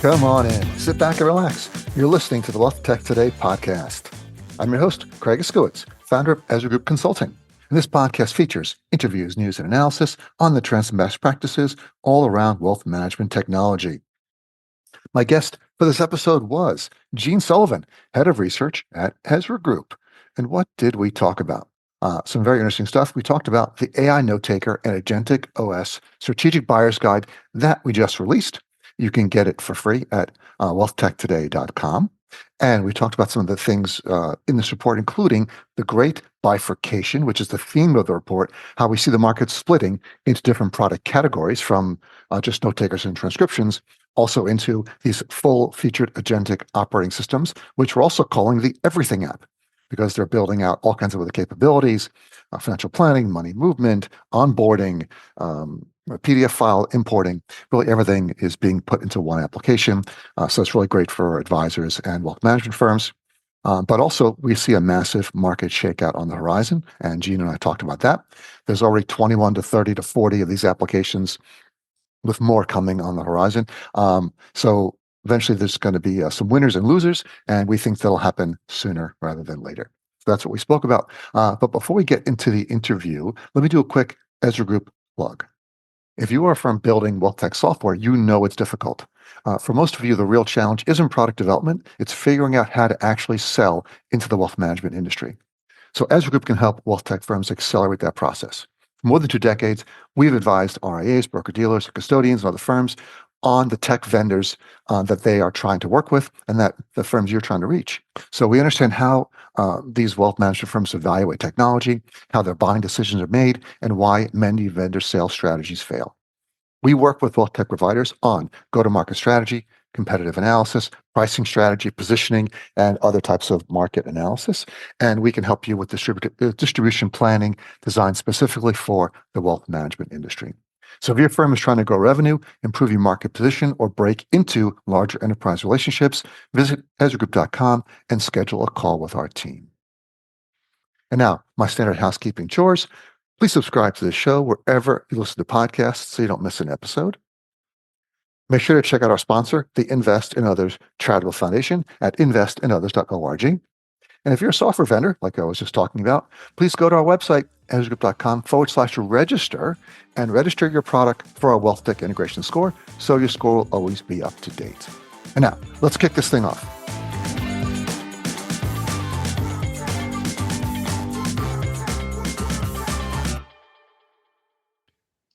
Come on in, sit back and relax. You're listening to the Wealth Tech Today podcast. I'm your host, Craig Iskowitz, founder of Ezra Group Consulting. And this podcast features interviews, news, and analysis on the trends and best practices all around wealth management technology. My guest for this episode was Gene Sullivan, head of research at Ezra Group. And what did we talk about? Some very interesting stuff. We talked about the AI Notetaker and Agentic OS Strategic Buyer's Guide that we just released. You can get it for free at wealthtechtoday.com. And we talked about some of the things in this report, including the great bifurcation, which is the theme of the report, how we see the market splitting into different product categories from just note takers and transcriptions, also into these full-featured agentic operating systems, which we're also calling the Everything app, because they're building out all kinds of other capabilities, financial planning, money movement, onboarding, PDF file importing. Really everything is being put into one application. So it's really great for advisors and wealth management firms. But also we see a massive market shakeout on the horizon, and Gene and I talked about that. There's already 21 to 30 to 40 of these applications, with more coming on the horizon. So eventually there's going to be some winners and losers, and we think that'll happen sooner rather than later. So that's what we spoke about. But before we get into the interview, let me do a quick Ezra Group plug. If you are a firm building wealth tech software, you know it's difficult. For most of you, the real challenge isn't product development, it's figuring out how to actually sell into the wealth management industry. So Ezra Group can help wealth tech firms accelerate that process. For more than 2 decades, we've advised RIAs, broker-dealers, custodians, and other firms on the tech vendors that they are trying to work with and that the firms you're trying to reach. So we understand how these wealth management firms evaluate technology, how their buying decisions are made, and why many vendor sales strategies fail. We work with wealth tech providers on go-to-market strategy, competitive analysis, pricing strategy, positioning, and other types of market analysis. And we can help you with distribution planning designed specifically for the wealth management industry. So if your firm is trying to grow revenue, improve your market position, or break into larger enterprise relationships, visit EzraGroup.com and schedule a call with our team. And now, my standard housekeeping chores. Please subscribe to the show wherever you listen to podcasts so you don't miss an episode. Make sure to check out our sponsor, the Invest in Others Charitable Foundation at investinothers.org. And if you're a software vendor, like I was just talking about, please go to our website, ezragroup.com/register, and register your product for our Wealth Tech Integration Score, so your score will always be up to date. And now, let's kick this thing off.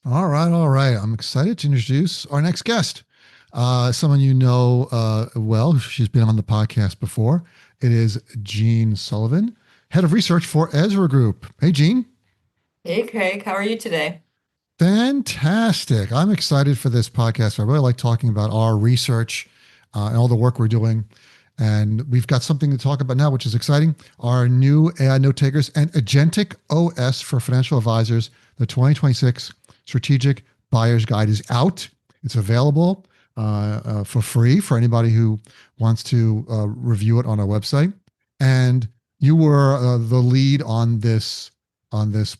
All right. I'm excited to introduce our next guest. Someone you know well. She's been on the podcast before. It is Gene Sullivan, head of research for Ezra Group. Hey, Gene. Hey, Craig. How are you today? Fantastic. I'm excited for this podcast. I really like talking about our research and all the work we're doing. And we've got something to talk about now, which is exciting. Our new AI note takers and Agentic OS for financial advisors, the 2026 Strategic Buyer's Guide is out. It's available for free for anybody who wants to review it on our website. And you were the lead on this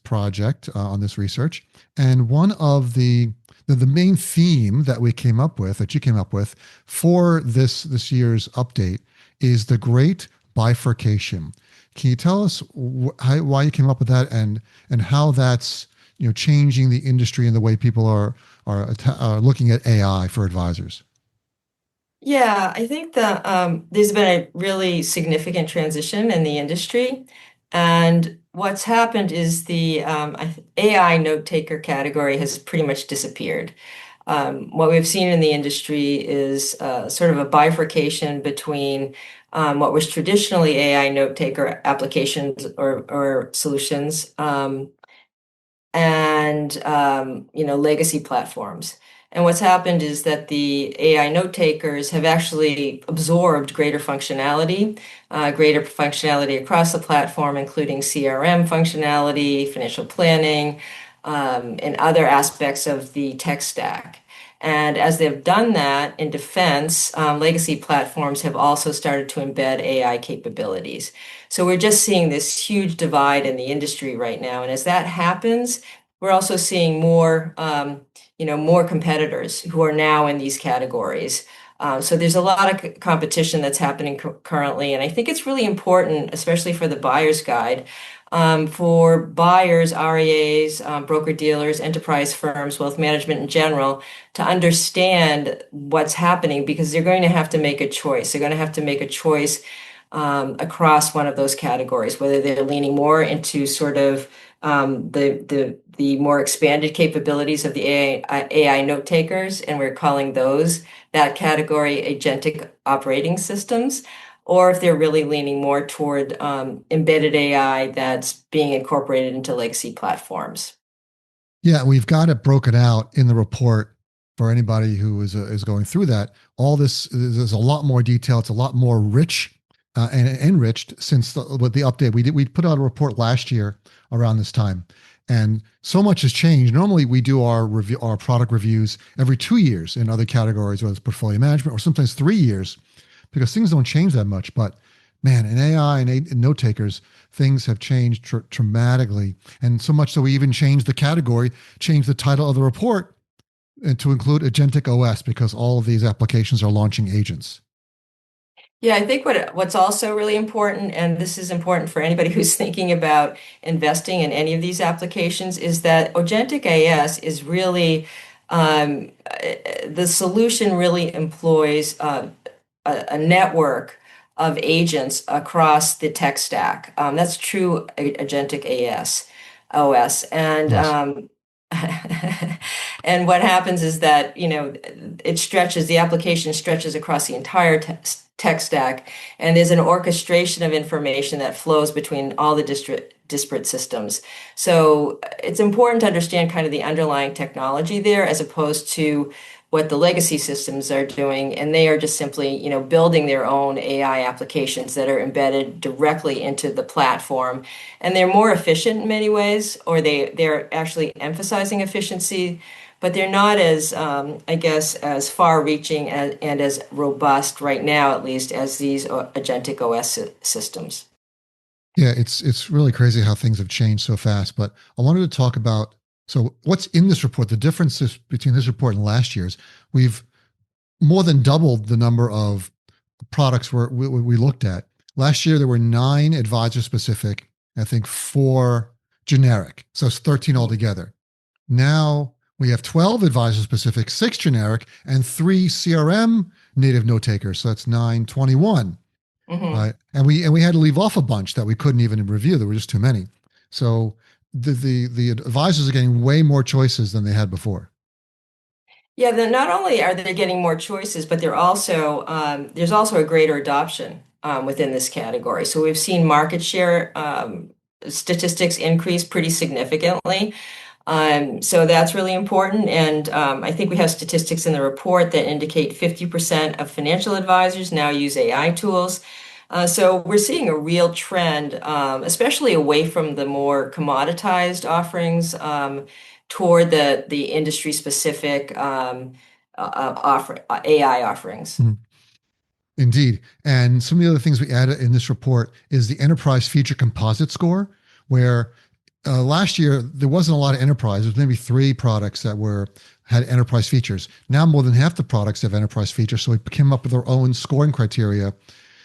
project, on this research. And one of the main theme that we came up with, that you came up with for this year's update, is the great bifurcation. Can you tell us why you came up with that and how that's changing the industry and the way people are looking at AI for advisors? Yeah, I think that there's been a really significant transition in the industry. And what's happened is the AI note taker category has pretty much disappeared. What we've seen in the industry is sort of a bifurcation between what was traditionally AI note taker applications or solutions and legacy platforms. And what's happened is that the AI note takers have actually absorbed greater functionality across the platform, including CRM functionality, financial planning, and other aspects of the tech stack. And as they've done that in defense, legacy platforms have also started to embed AI capabilities. So we're just seeing this huge divide in the industry right now. And as that happens, we're also seeing more more competitors who are now in these categories. So there's a lot of competition that's happening currently, and I think it's really important, especially for the buyer's guide, for buyers, RIAs, broker-dealers, enterprise firms, wealth management in general, to understand what's happening because they're going to have to make a choice. They're going to have to make a choice across one of those categories, whether they're leaning more into sort of the more expanded capabilities of the AI note takers, and we're calling that category agentic operating systems, or if they're really leaning more toward embedded AI that's being incorporated into legacy platforms. Yeah, we've got it broken out in the report for anybody who is going through that. All this, there's a lot more detail. It's a lot more rich and enriched since with the update we did. We put out a report last year around this time, and so much has changed. Normally, we do our product reviews every 2 years in other categories, whether it's portfolio management or sometimes 3 years, because things don't change that much. But man, in AI and note takers, things have changed dramatically, and so much so we even changed the category, changed the title of the report to include Agentic OS because all of these applications are launching agents. Yeah, I think what's also really important, and this is important for anybody who's thinking about investing in any of these applications, is that Agentic AS is really the solution really employs a network of agents across the tech stack. That's true Agentic OS. And Yes. and what happens is that, the application stretches across the entire tech stack, and there's an orchestration of information that flows between all the disparate systems. So it's important to understand kind of the underlying technology there as opposed to what the legacy systems are doing, and they are just simply, building their own AI applications that are embedded directly into the platform, and they're more efficient in many ways, or they're actually emphasizing efficiency, but they're not as, I guess, as far-reaching and as robust right now, at least, as these agentic OS systems. Yeah, it's really crazy how things have changed so fast. But I wanted to talk about what's in this report. The differences between this report and last year's. We've more than doubled the number of products we looked at. Last year there were 9 advisor specific, I think 4 generic, so it's 13 altogether. Now we have 12 advisor specific, 6 generic, and 3 CRM native note takers. So that's 9, 21. Mm-hmm. And we had to leave off a bunch that we couldn't even review. There were just too many. So the advisors are getting way more choices than they had before. Yeah, then not only are they getting more choices, but they're also there's also a greater adoption within this category. So we've seen market share statistics increase pretty significantly. So that's really important. And I think we have statistics in the report that indicate 50% of financial advisors now use AI tools. So we're seeing a real trend, especially away from the more commoditized offerings, toward the industry specific AI offerings. Mhm. Indeed. And some of the other things we added in this report is the enterprise feature composite score, where last year there wasn't a lot of enterprise. There was maybe 3 products that had enterprise features. Now more than half the products have enterprise features. So we came up with our own scoring criteria,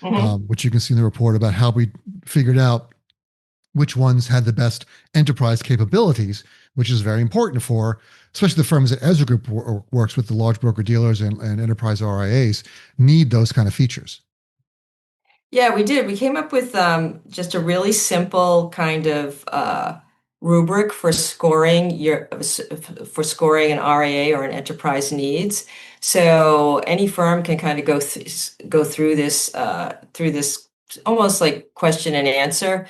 Mm-hmm. which you can see in the report about how we figured out which ones had the best enterprise capabilities, which is very important for, especially the firms that Ezra Group works with, the large broker dealers and enterprise RIAs need those kind of features. Yeah, we did. We came up with just a really simple kind of rubric for scoring an RIA or an enterprise needs. So any firm can kind of go through this almost like question and answer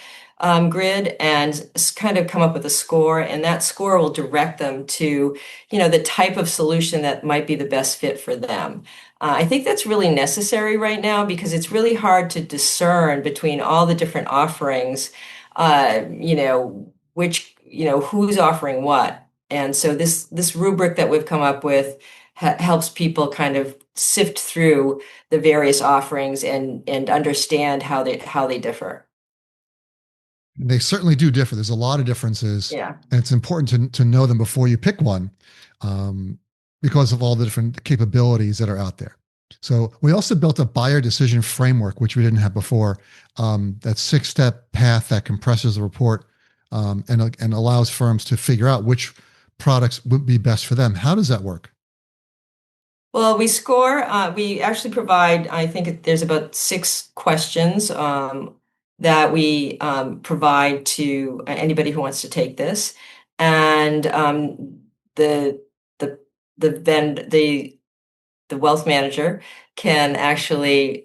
grid and kind of come up with a score, and that score will direct them to, the type of solution that might be the best fit for them. I think that's really necessary right now because it's really hard to discern between all the different offerings, who's offering what. And so this rubric that we've come up with helps people kind of sift through the various offerings and understand how they differ. They certainly do differ. There's a lot of differences, Yeah. and it's important to know them before you pick one. um, because of all the different capabilities that are out there. So we also built a buyer decision framework, which we didn't have before. That 6-step path that compresses the report and allows firms to figure out which products would be best for them. How does that work? Well, we score, we actually provide, I think there's about 6 questions that we provide to anybody who wants to take this. And the the the wealth manager can actually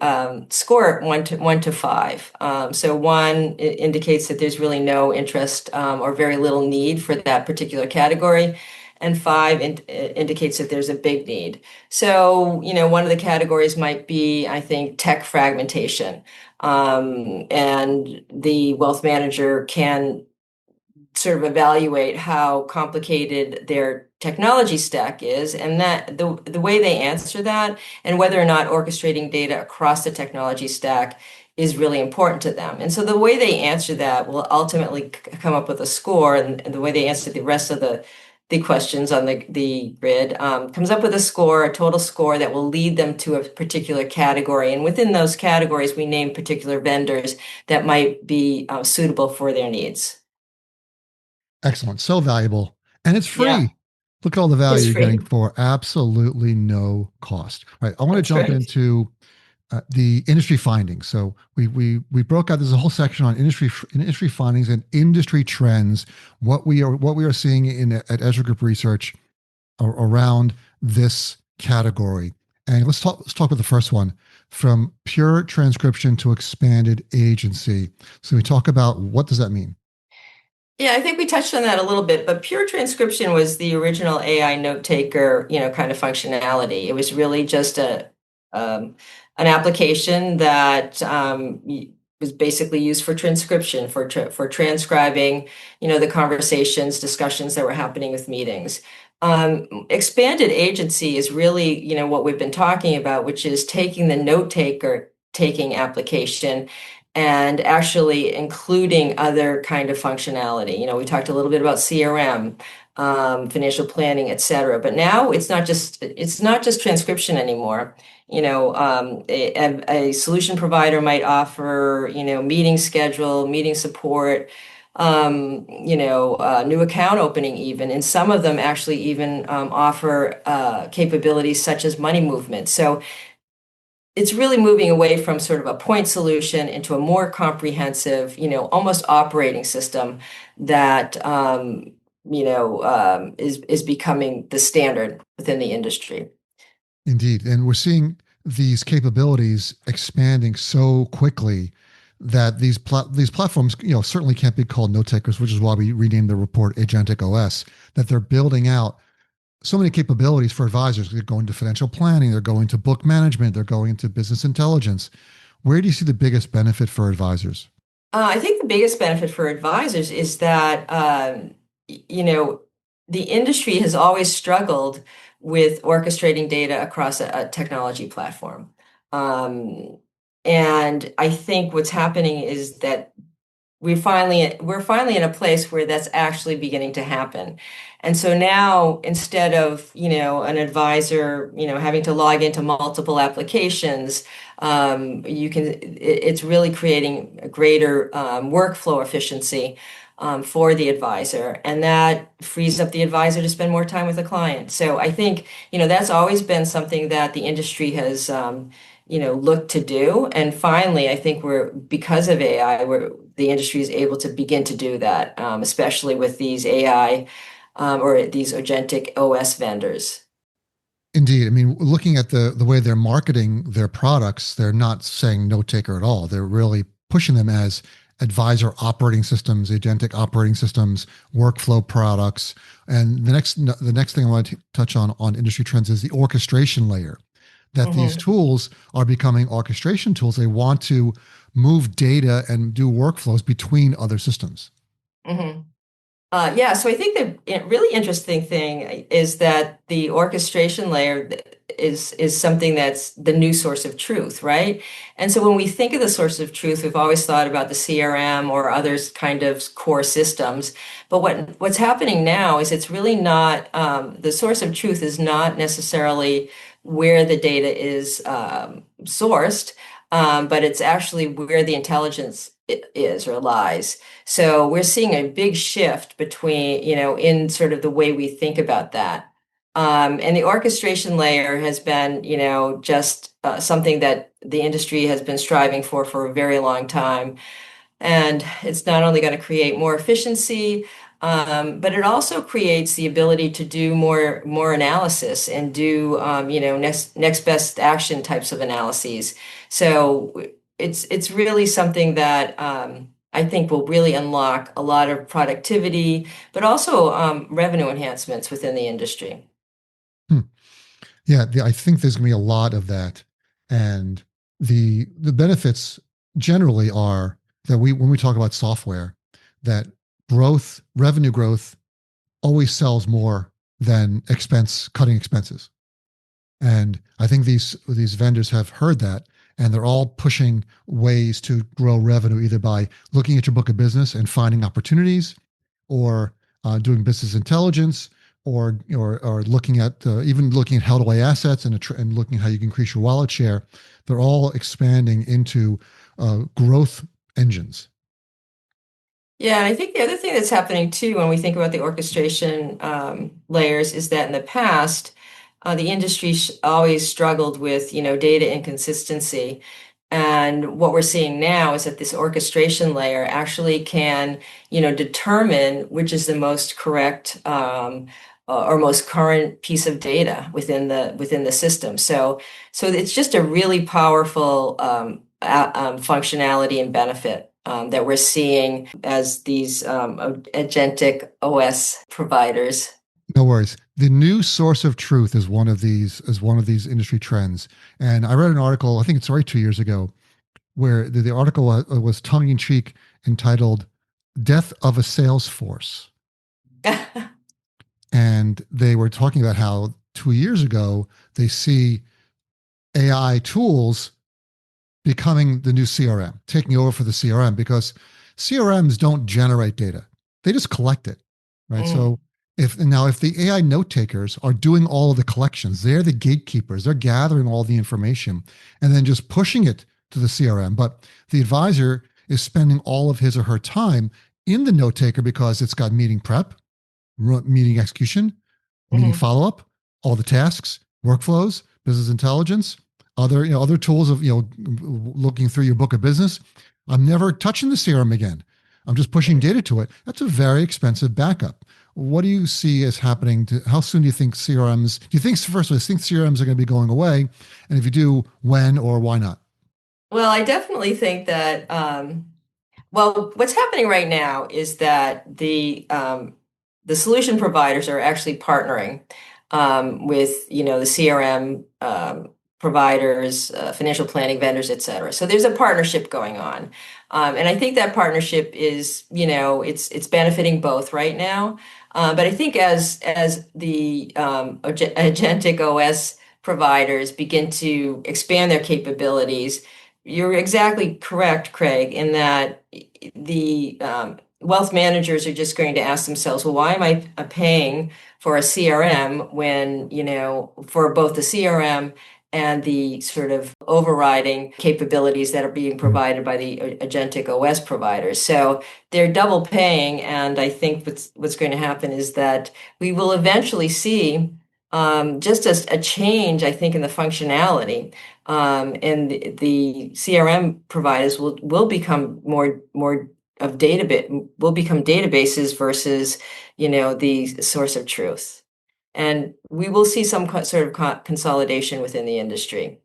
score it 1 to 5. So 1 indicates that there's really no interest or very little need for that particular category, and 5 indicates that there's a big need. So, one of the categories might be, I think, tech fragmentation. And the wealth manager can sort of evaluate how complicated their technology stack is, and that the way they answer that, and whether or not orchestrating data across the technology stack is really important to them. And so the way they answer that will ultimately come up with a score, and the way they answer the rest of the questions on the grid comes up with a score, a total score that will lead them to a particular category. And within those categories, we name particular vendors that might be suitable for their needs. Excellent. So valuable. And it's Yeah, free. Look at all the value it's you're getting free. for absolutely no cost. All right. I want to That's jump right. into the industry findings. So we broke out. There's a whole section on industry findings and industry trends. What we are seeing at Ezra Group Research around this category. And let's talk about the first one, from pure transcription to expanded agency. So we talk about, what does that mean? Yeah, I think we touched on that a little bit, but pure transcription was the original AI note taker, kind of functionality. It was really just an application that was basically used for transcription, for transcribing, the conversations, discussions that were happening with meetings. Expanded agency is really, what we've been talking about, which is taking the note taker taking application and actually including other kind of functionality. We talked a little bit about CRM, financial planning, et cetera. But now it's not just transcription anymore. A solution provider might offer, meeting schedule, meeting support, new account opening even, and some of them actually even offer capabilities such as money movement. So it's really moving away from sort of a point solution into a more comprehensive, almost operating system that is becoming the standard within the industry. Indeed. And we're seeing these capabilities expanding so quickly that these platforms, certainly can't be called note takers, which is why we renamed the report Agentic OS, that they're building out so many capabilities for advisors. They're going to financial planning, they're going to book management, they're going into business intelligence. Where do you see the biggest benefit for advisors? I think the biggest benefit for advisors is that, the industry has always struggled with orchestrating data across a technology platform. And I think what's happening is that we're finally in a place where that's actually beginning to happen. And so now, instead of, an advisor, having to log into multiple applications, it's really creating a greater workflow efficiency for the advisor, and that frees up the advisor to spend more time with the client. So I think, that's always been something that the industry has looked to do. And finally, I think because of AI, the industry is able to begin to do that, especially with these AI or these agentic OS vendors. Indeed. I mean, looking at the way they're marketing their products, they're not saying note taker at all. They're really pushing them as advisor operating systems, agentic operating systems, workflow products. And the next thing I want to touch on industry trends is the orchestration layer. That these Mhm, tools are becoming orchestration tools. They want to move data and do workflows between other systems. mhm. Yeah, so I think the really interesting thing is that the orchestration layer is something that's the new source of truth, right? And so when we think of the source of truth, we've always thought about the CRM or others kind of core systems. But what's happening now is it's really not the source of truth is not necessarily where the data is sourced, but it's actually where the intelligence is or lies. So we're seeing a big shift between, in sort of the way we think about that. And the orchestration layer has been, just something that the industry has been striving for a very long time. And it's not only going to create more efficiency, but it also creates the ability to do more analysis and do next best action types of analyses. So it's really something that I think will really unlock a lot of productivity, but also revenue enhancements within the industry. Hmm. Yeah, I think there's going to be a lot of that, and the benefits generally are that when we talk about software, that revenue growth always sells more than cutting expenses. And I think these vendors have heard that, and they're all pushing ways to grow revenue either by looking at your book of business and finding opportunities, or doing business intelligence, or looking at even looking at held away assets and looking at how you can increase your wallet share. They're all expanding into growth engines. Yeah, and I think the other thing that's happening too when we think about the orchestration layers is that in the past, the industry always struggled with, data inconsistency. And what we're seeing now is that this orchestration layer actually can, determine which is the most correct or most current piece of data within the system. So it's just a really powerful functionality and benefit that we're seeing as these agentic OS providers. No worries. The new source of truth is one of these industry trends. And I read an article, I think it's already 2 years ago, where the article was tongue in cheek entitled "Death of a Sales Force," and they were talking about how 2 years ago they see AI tools becoming the new CRM, taking over for the CRM, because CRMs don't generate data. They just collect it, right? Mm, So if the AI note takers are doing all of the collections, they're the gatekeepers, they're gathering all the information and then just pushing it to the CRM. But the advisor is spending all of his or her time in the note taker because it's got meeting prep, meeting execution, meeting mhm. follow-up, all the tasks, workflows, business intelligence, other tools of looking through your book of business. I'm never touching the CRM again. I'm just pushing data to it. That's a very expensive backup. What do you see as happening to how soon do you think CRMs, do you think, first of all, think CRMs are going to be going away? And if you do, when or why not? Well, I definitely think that well, what's happening right now is that the solution providers are actually partnering with the CRM providers, financial planning vendors, et cetera. So there's a partnership going on, and I think that partnership is it's benefiting both right now. But I think as the agentic OS providers begin to expand their capabilities, you're exactly correct, Craig, in that the wealth managers are just going to ask themselves, well, why am I paying for a CRM when, for both the CRM and the sort of overriding capabilities that are being provided by the agentic OS providers? So they're double paying. And I think what's going to happen is that we will eventually see just a change, I think, in the functionality. And the CRM providers will become more of database will become databases versus the source of truth, and we will see some sort of consolidation within the industry.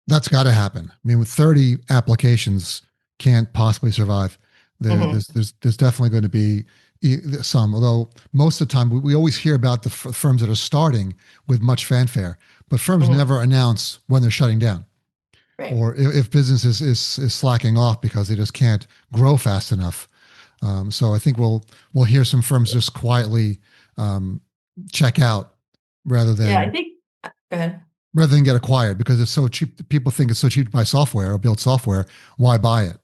That's got to happen. I mean, with 30 applications, can't possibly survive. Hmm. There's definitely going to be some, although most of the time we always hear about the firms that are starting with much fanfare, but firms Hmm. never announce when they're shutting down, Right. or if business is slacking off because they just can't grow fast enough. So I think we'll hear some firms just quietly um, check out rather Yeah, I than think. Go ahead. rather than get acquired because it's so cheap. People think it's so cheap to buy software or build software. Why buy it?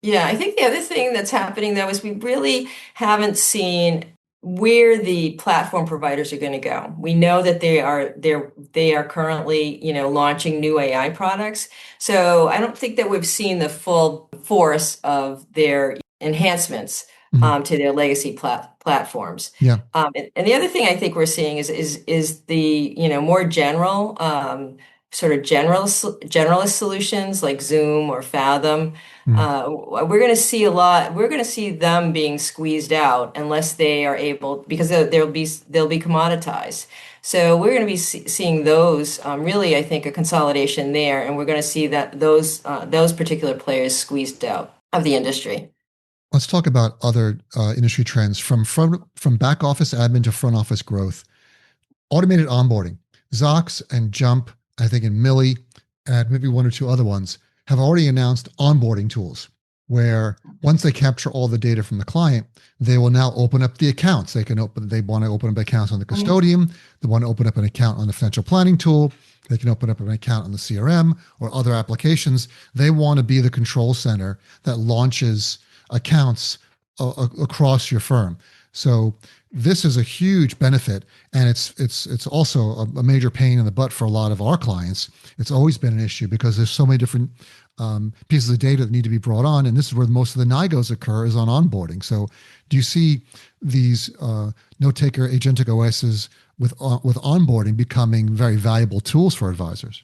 Yeah, I think the other thing that's happening though is we really haven't seen where the platform providers are going to go. We know that they are currently, launching new AI products. So I don't think that we've seen the full force of their enhancements Mhm. to their legacy platforms. Yeah. And the other thing I think we're seeing is the, more general sort of generalist solutions like Zoom or Fathom. Mhm. We're going to see we're going to see them being squeezed out unless they are able, because they'll be commoditized. So we're going to be seeing those, really, I think, a consolidation there, and we're going to see that those particular players squeezed out of the industry. Let's talk about other industry trends from back office admin to front office growth. Automated onboarding. Zox and Jump, I think, and Millie, and maybe one or two other ones, have already announced onboarding tools where once they capture all the data from the client, they will now open up the accounts. They want to open up accounts on the custodian. They want to open up an account on the financial planning tool. They can open up an account on the CRM or other applications. They want to be the control center that launches accounts across your firm. So this is a huge benefit, and it's also a major pain in the butt for a lot of our clients. It's always been an issue because there's so many different pieces of data that need to be brought on, and this is where most of the NIGOs occur is on onboarding. So, do you see these Notetaker Agentic OSs with onboarding becoming very valuable tools for advisors?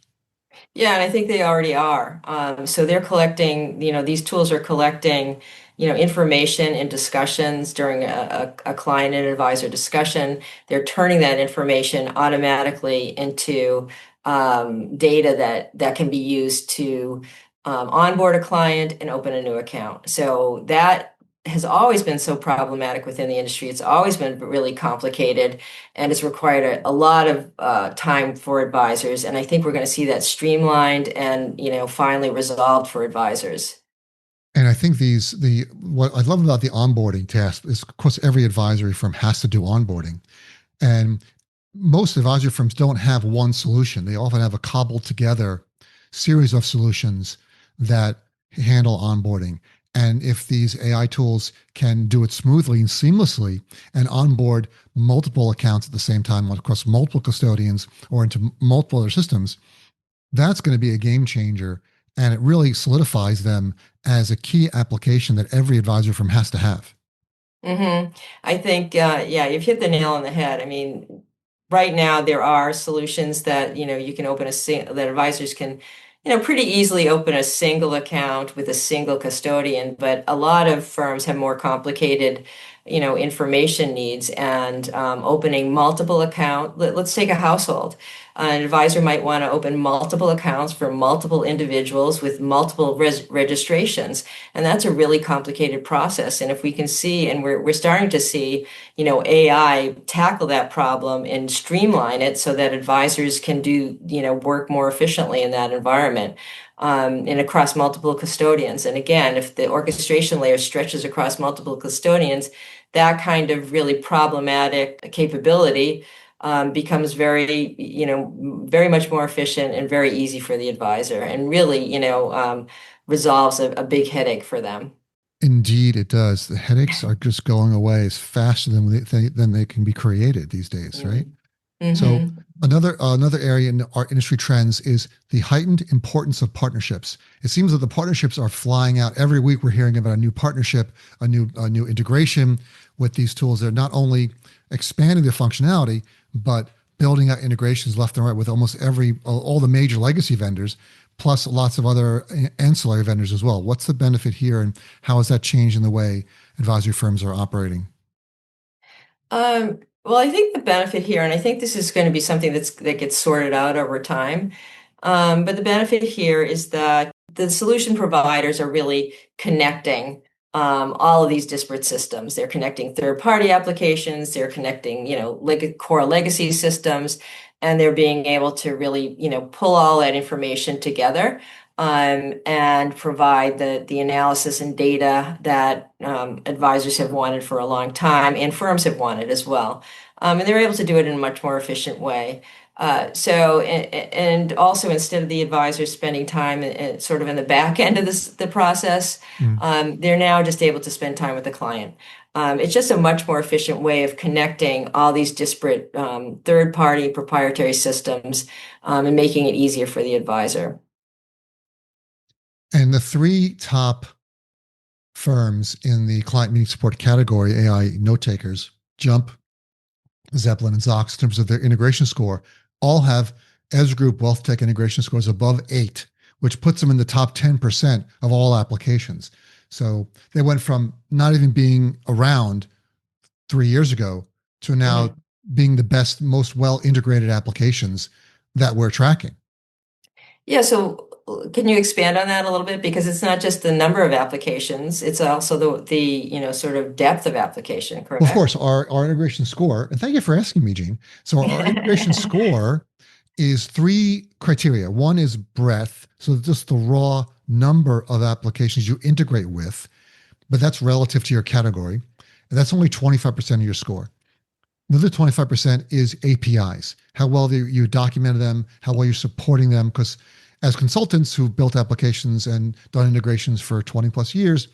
Yeah, and I think they already are. So they're collecting, these tools are collecting, information in discussions during a client and advisor discussion. They're turning that information automatically into data that can be used to onboard a client and open a new account. So that has always been so problematic within the industry. It's always been really complicated, and it's required a lot of time for advisors. And I think we're going to see that streamlined and, finally resolved for advisors. And I think what I love about the onboarding task is, of course, every advisory firm has to do onboarding. And most advisory firms don't have one solution. They often have a cobbled together series of solutions that handle onboarding. And if these AI tools can do it smoothly and seamlessly and onboard multiple accounts at the same time across multiple custodians or into multiple other systems, that's going to be a game changer. And it really solidifies them as a key application that every advisor firm has to have. I think, yeah, you've hit the nail on the head. I mean, right now there are solutions that, you can that advisors can, pretty easily open a single account with a single custodian, but a lot of firms have more complicated, information needs, and opening multiple let's take a household. An advisor might want to open multiple accounts for multiple individuals with multiple registrations. And that's a really complicated process. And if we can see, and we're starting to see, AI tackle that problem and streamline it so that advisors can do, work more efficiently in that environment. And across multiple custodians. And again, if the orchestration layer stretches across multiple custodians, that kind of really problematic capability becomes very much more efficient and very easy for the advisor, and really, resolves a big headache for them. Indeed, it does. The headaches are just going away as faster than they can be created these days, right? So Mm-hmm. another area in our industry trends is the heightened importance of partnerships. It seems that the partnerships are flying out every week. We're hearing about a new partnership, a new integration with these tools. They're not only expanding their functionality, but building out integrations left and right with almost all the major legacy vendors, plus lots of other ancillary vendors as well. What's the benefit here, and how has that changed in the way advisory firms are operating? Well, I think the benefit here, and I think this is going to be something that gets sorted out over time. But the benefit here is that the solution providers are really connecting all of these disparate systems. They're connecting third-party applications, they're connecting, core legacy systems, and they're being able to really, pull all that information together and provide the analysis and data that advisors have wanted for a long time and firms have wanted as well. And they're able to do it in a much more efficient way. And also instead of the advisors spending time sort of in the back end of the process, they're now just able to spend time with the client. It's just a much more efficient way of connecting all these disparate third-party proprietary systems and making it easier for the advisor. And the three top firms in the client meeting support category, AI note takers, Jump, Zeppelin, and Zox, in terms of their integration score, all have Ezra Group Wealth Tech integration scores above 8, which puts them in the top 10% of all applications. So they went from not even being around 3 years ago to now being the best, most well integrated applications that we're tracking. Yeah, so can you expand on that a little bit? Because it's not just the number of applications, it's also the sort of depth of application, correct? Well, of course, our integration score, and thank you for asking me, Gene. So our integration score is 3 criteria. One is breadth, so just the raw number of applications you integrate with, but that's relative to your category. And that's only 25% of your score. Another 25% is APIs, how well you documented them, how well you're supporting them. Because as consultants who've built applications and done integrations for 20 plus years,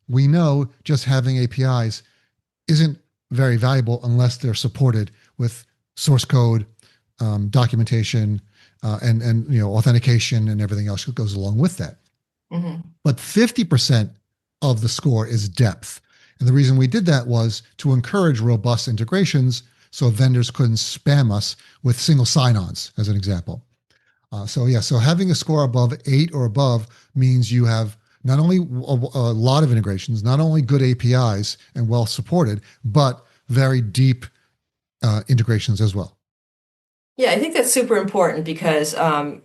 we know just having APIs isn't very valuable unless they're supported with source code, documentation, and authentication and everything else that goes along with that. But 50% of the score is depth. And the reason we did that was to encourage robust integrations so vendors couldn't spam us with single sign-ons, as an example. So having a score above 8 or above means you have not only a lot of integrations, not only good APIs and well supported, but very deep integrations as well. Yeah, I think that's super important because,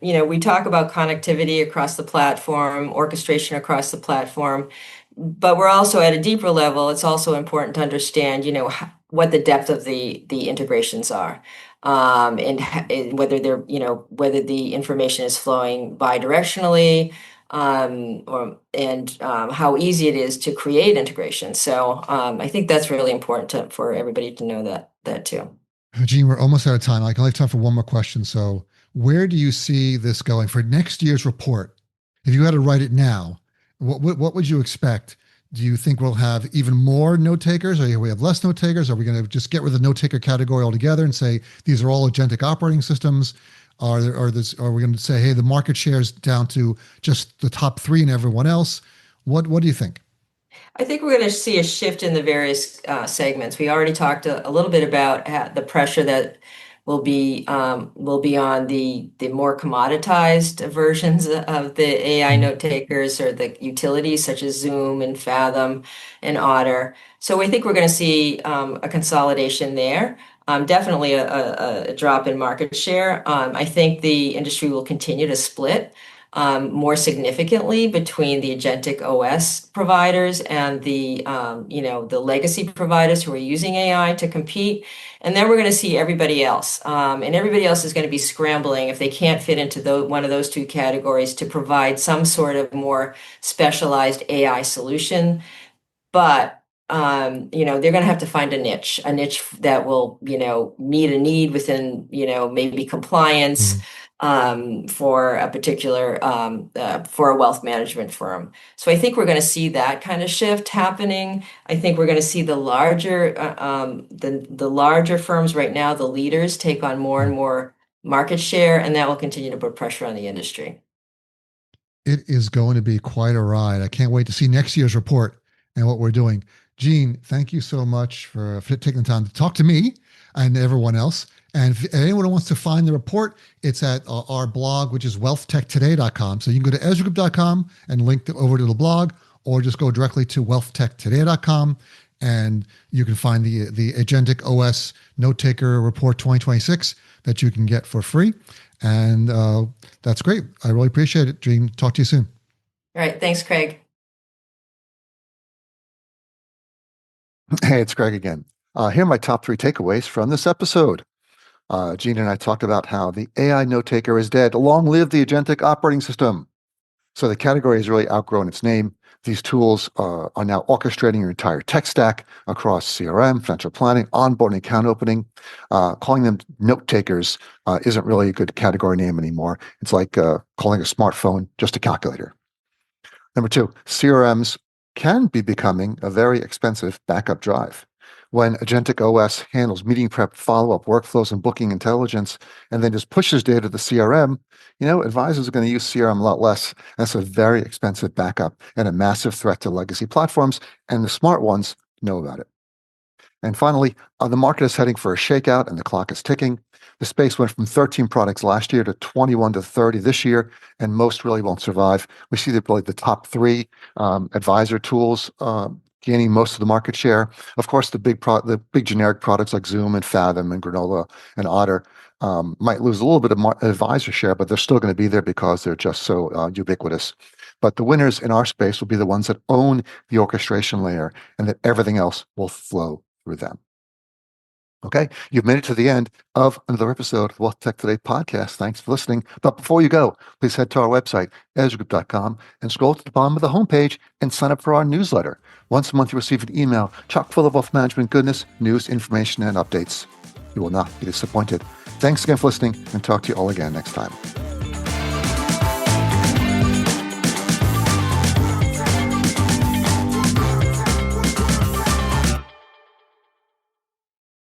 we talk about connectivity across the platform, orchestration across the platform, but we're also at a deeper level. It's also important to understand, what the depth of the integrations are, and whether whether the information is flowing bidirectionally, and how easy it is to create integration. So I think that's really important for everybody to know that too. Gene, we're almost out of time. I can only have time for one more question. So, where do you see this going for next year's report? If you had to write it now, what would you expect? Do you think we'll have even more note takers, or we have less note takers? Are we going to just get rid of the note taker category altogether and say these are all agentic operating systems? Are we going to say, hey, the market share is down to just the top 3 and everyone else? What do you think? I think we're going to see a shift in the various segments. We already talked a little bit about the pressure that will be on the more commoditized versions of the AI note takers or the utilities such as Zoom and Fathom and Otter. So we think we're going to see a consolidation there. Definitely a drop in market share. I think the industry will continue to split more significantly between the Agentic OS providers and the legacy providers who are using AI to compete. And then we're going to see everybody else. And everybody else is going to be scrambling if they can't fit into one of those 2 categories to provide some sort of more specialized AI solution. But they're going to have to find a niche that will, meet a need within, maybe compliance for a particular for a wealth management firm. So I think we're going to see that kind of shift happening. I think we're going to see the larger firms right now, the leaders, take on more and more market share, and that will continue to put pressure on the industry. It is going to be quite a ride. I can't wait to see next year's report and what we're doing. Gene, thank you so much for taking the time to talk to me and everyone else. And if anyone wants to find the report, it's at our blog, which is wealthtechtoday.com. So you can go to ezragroup.com and link over to the blog, or just go directly to wealthtechtoday.com, and you can find the Agentic OS Note Taker Report 2026 that you can get for free. And that's great. I really appreciate it, Gene. Talk to you soon. All right. Thanks, Craig. Hey, it's Greg again. Here are my top 3 takeaways from this episode. Gene and I talked about how the AI note taker is dead. Long live the agentic operating system. So the category has really outgrown its name. These tools are now orchestrating your entire tech stack across CRM, financial planning, onboarding, account opening. Calling them note takers isn't really a good category name anymore. It's like calling a smartphone just a calculator. Number two, CRMs can be becoming a very expensive backup drive. When Agentic OS handles meeting prep, follow-up workflows, and booking intelligence, and then just pushes data to the CRM, advisors are going to use CRM a lot less. That's a very expensive backup and a massive threat to legacy platforms, and the smart ones know about it. And finally, the market is heading for a shakeout and the clock is ticking. The space went from 13 products last year to 21 to 30 this year, and most really won't survive. We see that really the top three advisor tools gaining most of the market share. Of course, the big generic products like Zoom and Fathom and Granola and Otter might lose a little bit of advisor share, but they're still going to be there because they're just so ubiquitous. But the winners in our space will be the ones that own the orchestration layer and that everything else will flow through them. Okay, you've made it to the end of another episode of the Wealth Tech Today podcast. Thanks for listening. But before you go, please head to our website, EzraGroup.com, and scroll to the bottom of the homepage and sign up for our newsletter. Once a month, you receive an email chock full of wealth management goodness, news, information, and updates. You will not be disappointed. Thanks again for listening, and talk to you all again next time.